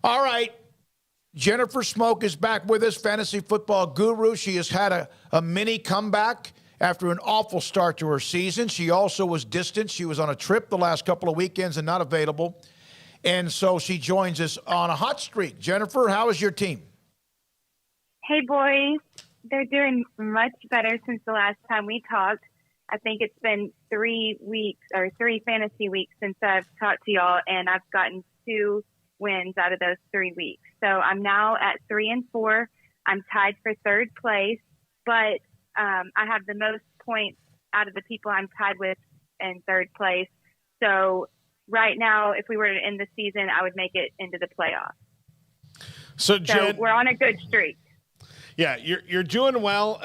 All right. Jennifer Smoak is back with us, fantasy football guru. She has had a mini comeback after an awful start to her season. She also was distant. She was on a trip the last couple of weekends and not available. And so she joins us on a hot streak. Jennifer, how is your team? Hey, boys. They're doing much better since the last time we talked. I think it's been 3 weeks or 3 fantasy weeks since I've talked to y'all, and I've gotten 2 wins out of those 3 weeks. So I'm now at 3-4. I'm tied for 3rd place, but I have the most points out of the people I'm tied with in 3rd place. So right now, if we were to end the season, I would make it into the playoffs. So Jen, we're on a good streak. Yeah, you're doing well.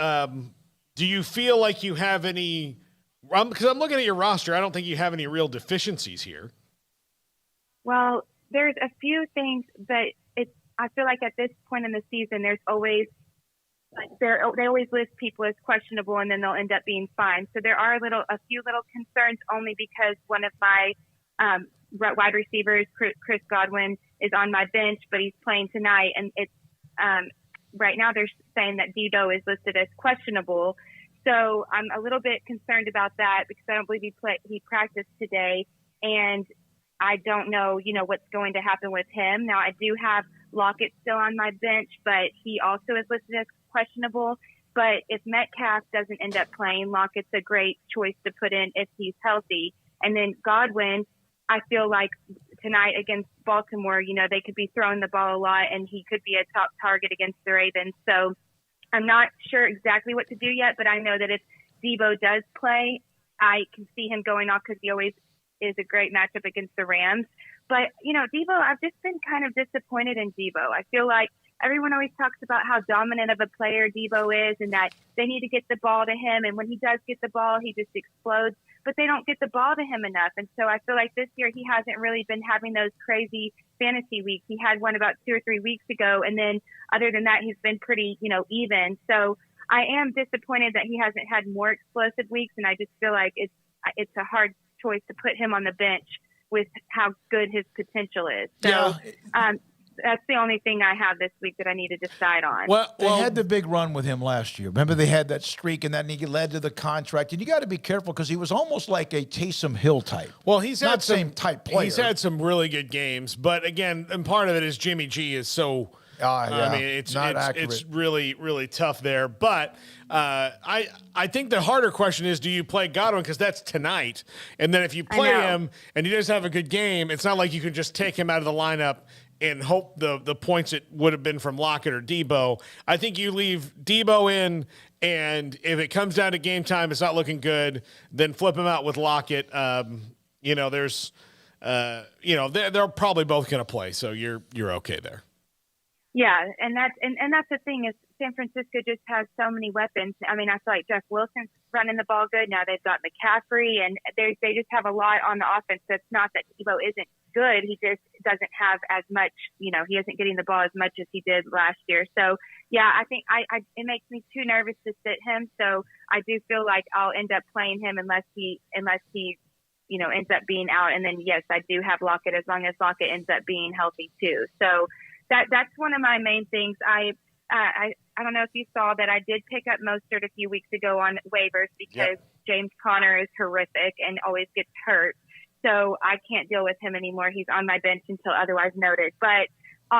Do you feel like you have any – because I'm looking at your roster, I don't think you have any real deficiencies here. Well, there's a few things, but I feel like at this point in the season, there's always they always list people as questionable, and then they'll end up being fine. So there are a few little concerns, only because one of my wide receivers, Chris Godwin, is on my bench, but he's playing tonight, and it's right now they're saying that Debo is listed as questionable. So I'm a little bit concerned about that because I don't believe he practiced today, and I don't know, what's going to happen with him. Now, I do have Lockett still on my bench, but he also is listed as questionable. But if Metcalf doesn't end up playing, Lockett's a great choice to put in if he's healthy. And then Godwin, I feel like tonight against Baltimore, they could be throwing the ball a lot, and he could be a top target against the Ravens. So I'm not sure exactly what to do yet, but I know that if Debo does play, I can see him going off because he always is a great matchup against the Rams. But, Debo, I've just been kind of disappointed in Debo. I feel like everyone always talks about how dominant of a player Debo is and that they need to get the ball to him. And when he does get the ball, he just explodes. But they don't get the ball to him enough. And so I feel like this year he hasn't really been having those crazy fantasy weeks. He had one about 2 or 3 weeks ago. And then other than that, he's been pretty, even. So I am disappointed that he hasn't had more explosive weeks. And I just feel like it's a hard choice to put him on the bench with how good his potential is. So that's the only thing I have this week that I need to decide on. Well, they had the big run with him last year. Remember, they had that streak, and that he led to the contract. And you got to be careful because he was almost like a Taysom Hill type. Well, he's had not same type player. He's had some really good games, but again, and part of it is Jimmy G is so. I mean, it's really, really tough there. But I think the harder question is, do you play Godwin? Because that's tonight. And then if you play him and he doesn't have a good game, it's not like you can just take him out of the lineup and hope the points it would have been from Lockett or Debo. I think you leave Debo in, and if it comes down to game time, it's not looking good, then flip him out with Lockett. They're probably both going to play, so you're okay there. Yeah, and that's the thing is San Francisco just has so many weapons. I mean, I feel like Jeff Wilson's running the ball good. Now they've got McCaffrey, and they just have a lot on the offense. So it's not that Debo isn't good. He just doesn't have as much, he isn't getting the ball as much as he did last year. So, yeah, I think it makes me too nervous to sit him. So I do feel like I'll end up playing him unless he ends up being out. And then, yes, I do have Lockett as long as Lockett ends up being healthy too. So that's one of my main things. I don't know if you saw that I did pick up Mostert a few weeks ago on waivers because James Conner is horrific and always gets hurt. So I can't deal with him anymore. He's on my bench until otherwise noted. But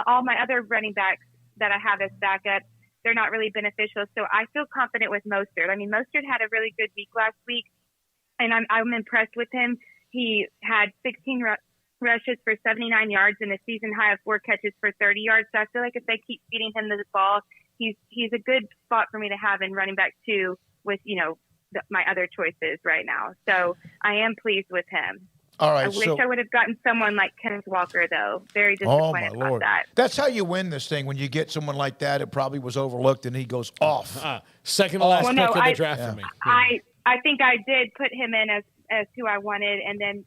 all my other running backs that I have as backup, they're not really beneficial. So I feel confident with Mostert. I mean, Mostert had a really good week last week, and I'm impressed with him. He had 16 rushes for 79 yards and a season high of 4 catches for 30 yards. So I feel like if they keep feeding him the ball, he's a good spot for me to have in running back 2 with, my other choices right now. So I am pleased with him. All right. I wish I would have gotten someone like Kenneth Walker, though. Very disappointed about that. That's how you win this thing. When you get someone like that, it probably was overlooked, and he goes off. Second to last pick of the draft for me. I think I did put him in as who I wanted, and then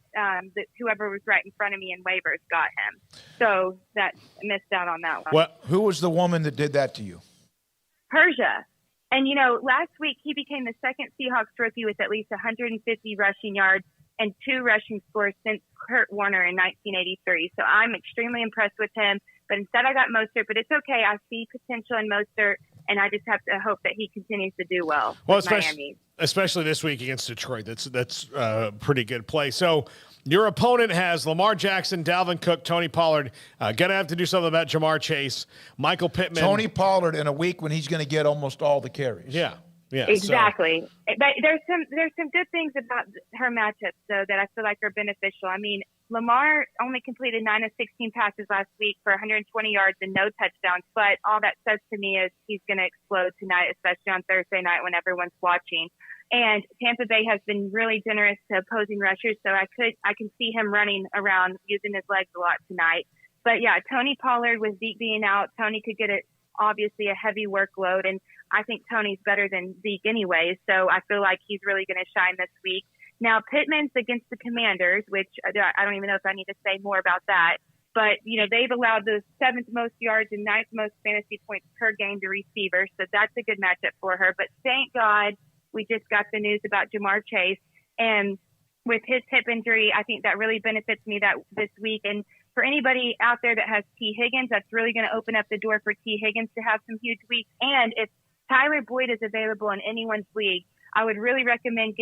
whoever was right in front of me in waivers got him. So that missed out on that one. Who was the woman that did that to you? Persia. And, last week he became the second Seahawks rookie with at least 150 rushing yards and 2 rushing scores since Kurt Warner in 1983. So I'm extremely impressed with him. But instead I got Mostert, but it's okay. I see potential in Mostert, and I just have to hope that he continues to do well with Miami. Especially this week against Detroit. That's a pretty good play. So your opponent has Lamar Jackson, Dalvin Cook, Tony Pollard. Going to have to do something about Jamar Chase, Michael Pittman. Tony Pollard in a week when he's going to get almost all the carries. Yeah. Yeah, exactly. But there's some good things about her matchups, though, that I feel like are beneficial. I mean, Lamar only completed 9 of 16 passes last week for 120 yards and no touchdowns. But all that says to me is he's going to explode tonight, especially on Thursday night when everyone's watching. And Tampa Bay has been really generous to opposing rushers, so I can see him running around using his legs a lot tonight. But yeah, Tony Pollard with Zeke being out, Tony could get obviously a heavy workload, and I think Tony's better than Zeke anyway, so I feel like he's really going to shine this week. Now, Pittman's against the Commanders, which I don't even know if I need to say more about that, but, they've allowed the 7th most yards and 9th most fantasy points per game to receivers, so that's a good matchup for her. But thank God we just got the news about Jamar Chase, and with his hip injury, I think that really benefits me this week. And for anybody out there that has T. Higgins, that's really going to open up the door for T. Higgins to have some huge weeks. And if Tyler Boyd is available in anyone's league, I would really recommend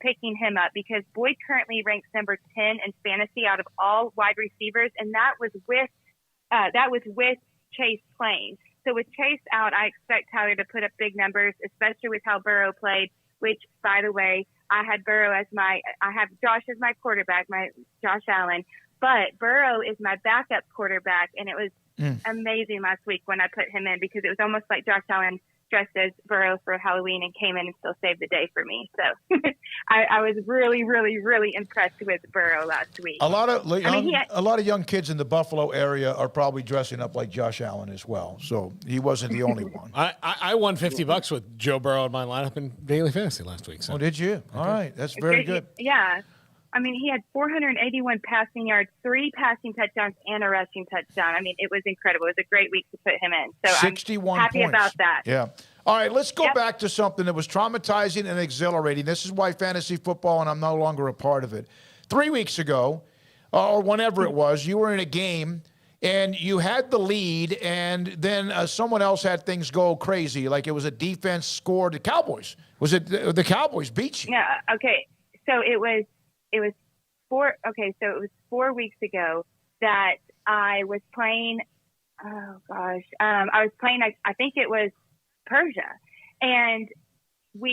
picking him up, because Boyd currently ranks number 10 in fantasy out of all wide receivers, and that was with Chase playing. So with Chase out, I expect Tyler to put up big numbers, especially with how Burrow played, which, by the way, I have Josh as my quarterback, Josh Allen, but Burrow is my backup quarterback, and it was amazing last week when I put him in, because it was almost like Josh Allen dressed as Burrow for Halloween and came in and still saved the day for me. So I was really, really, really impressed with Burrow last week. A lot of young kids in the Buffalo area are probably dressing up like Josh Allen as well. So he wasn't the only one. I won $50 with Joe Burrow in my lineup in daily fantasy last week. So. Oh, did you? All right, that's very good. Yeah. I mean, he had 481 passing yards, 3 passing touchdowns, and a rushing touchdown. I mean, it was incredible. It was a great week to put him in. So 61 I'm happy points. about that. Yeah. All right, let's go back to something that was traumatizing and exhilarating. This is why fantasy football, and I'm no longer a part of it. 3 weeks ago, or whenever it was, you were in a game, and you had the lead, and then someone else had things go crazy, like it was a defense scored. The Cowboys. Was it the Cowboys beat you? Yeah, okay. So it was 4 weeks ago that I was playing. Oh gosh. I was playing, I think it was Persia, and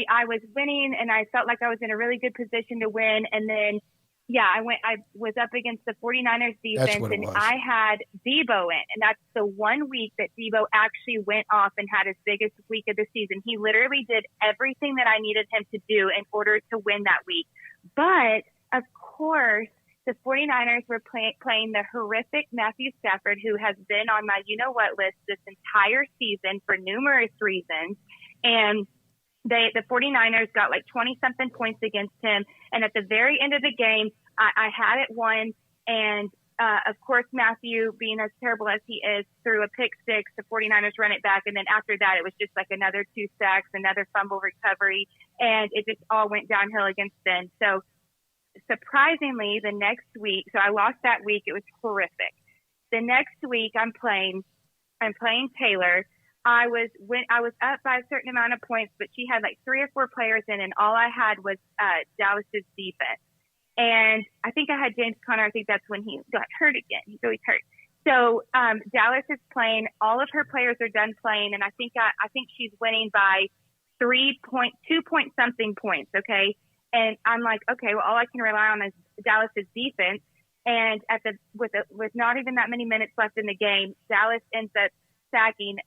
I was winning, and I felt like I was in a really good position to win. And then, I was up against the 49ers defense, and I had Debo in, and that's the one week that Debo actually went off and had his biggest week of the season. He literally did everything that I needed him to do in order to win that week. But of course, the 49ers were playing the horrific Matthew Stafford, who has been on my you-know-what list this entire season for numerous reasons. And the 49ers got like 20-something points against him. And at the very end of the game, I had it won. And, of course, Matthew, being as terrible as he is, threw a pick six. The 49ers run it back. And then after that, it was just like another 2 sacks, another fumble recovery. And it just all went downhill against them. So, surprisingly, the next week, so I lost that week. It was horrific. The next week, I'm playing Taylor. I was up by a certain amount of points, but she had like 3 or 4 players in, and all I had was Dallas's defense. And I think I had James Conner. I think that's when he got hurt again. He's always hurt. So Dallas is playing. All of her players are done playing, and I think she's winning by 2 point something points. Okay. And I'm like, okay, well, all I can rely on is Dallas's defense. And with not even that many minutes left in the game, Dallas ends up sacking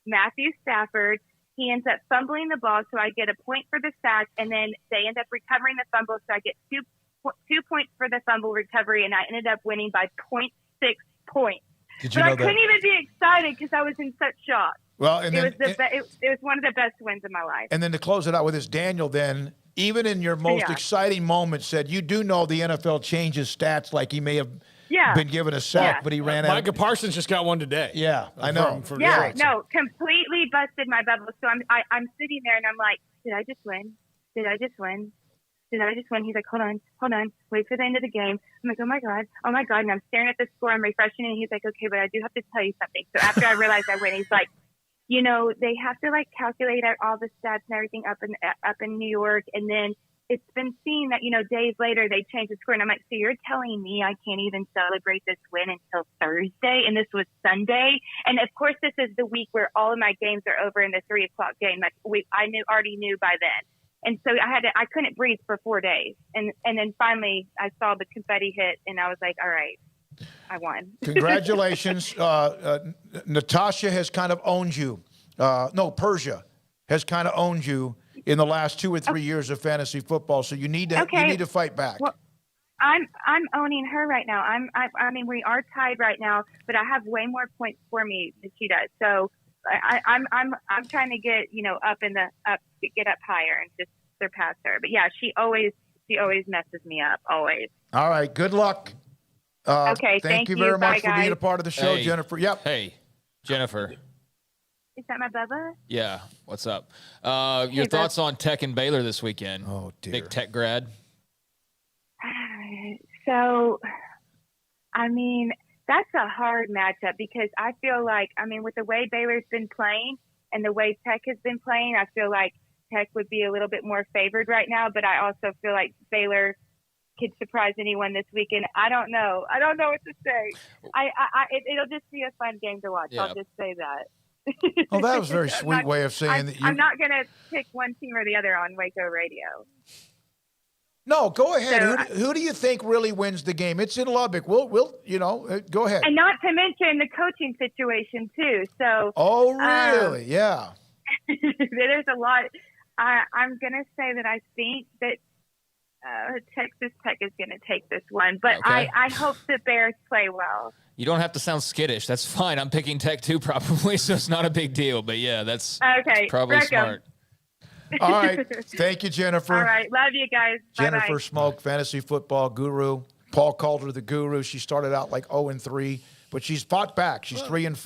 Matthew Stafford. He ends up fumbling the ball, so I get a point for the sack, and then they end up recovering the fumble, so I get 2 points for the fumble recovery, and I ended up winning by 0.6 points. Did you know I couldn't even be excited because I was in such shock. Well, and it was one of the best wins of my life. And then to close it out with this, Daniel, then, even in your most exciting moments, said you do know the NFL changes stats, like he may have been given a sack, but he ran out. Micah Parsons just got one today. Yeah, I know. Completely busted my bubble. So I'm sitting there and I'm like, did I just win? Did I just win? did I just win? He's like, hold on, wait for the end of the game. I'm like, oh my God. And I'm staring at the score, I'm refreshing it, and he's like, okay, but I do have to tell you something. So after I realized I win, he's like, you know, they have to like calculate out all the stats and everything up in New York, and then it's been seen that, you know, days later they change the score. And I'm like, so you're telling me I can't even celebrate this win until Thursday? And this was Sunday. And of course, this is the week where all of my games are over in the 3 o'clock game. Like I already knew by then. And so I couldn't breathe for 4 days. And then finally I saw the confetti hit and I was like, all right, I won. Congratulations. Natasha has kind of owned you. Persia has kind of owned you in the last 2 or 3 years of fantasy football. So you need to fight back. Well, I'm owning her right now. I mean, we are tied right now, but I have way more points for me than she does. So I'm trying to get, you know, get up higher and just surpass her. But yeah, she always messes me up, always. All right. Good luck. Okay. Thank you very much for being a part of the show, Jennifer. Yep. Hey, Jennifer. Is that my Bubba? Yeah. What's up? Your thoughts on Tech and Baylor this weekend? Oh, dear. Big Tech grad. So, I mean, that's a hard matchup because I feel like, I mean, with the way Baylor's been playing and the way Tech has been playing, I feel like Tech would be a little bit more favored right now, but I also feel like Baylor could surprise anyone this weekend. I don't know what to say. It'll just be a fun game to watch. Yeah. I'll just say that. Well, that was a very sweet way of saying that. I'm not going to pick one team or the other on Waco Radio. No, go ahead. So, who do you think really wins the game? It's in Lubbock. We'll go ahead. And not to mention the coaching situation too. So. Oh, really? Yeah. There's a lot. I'm going to say that I think that Texas Tech is going to take this one, but okay. I hope the Bears play well. You don't have to sound skittish. That's fine. I'm picking Tech too, probably, so it's not a big deal. But yeah, that's probably smart. All right. Thank you, Jennifer. All right. Love you guys. Jennifer Bye-bye. Smoak, fantasy football guru. Paul called her the guru. She started out like 0-3, but she's fought back. She's 3-4.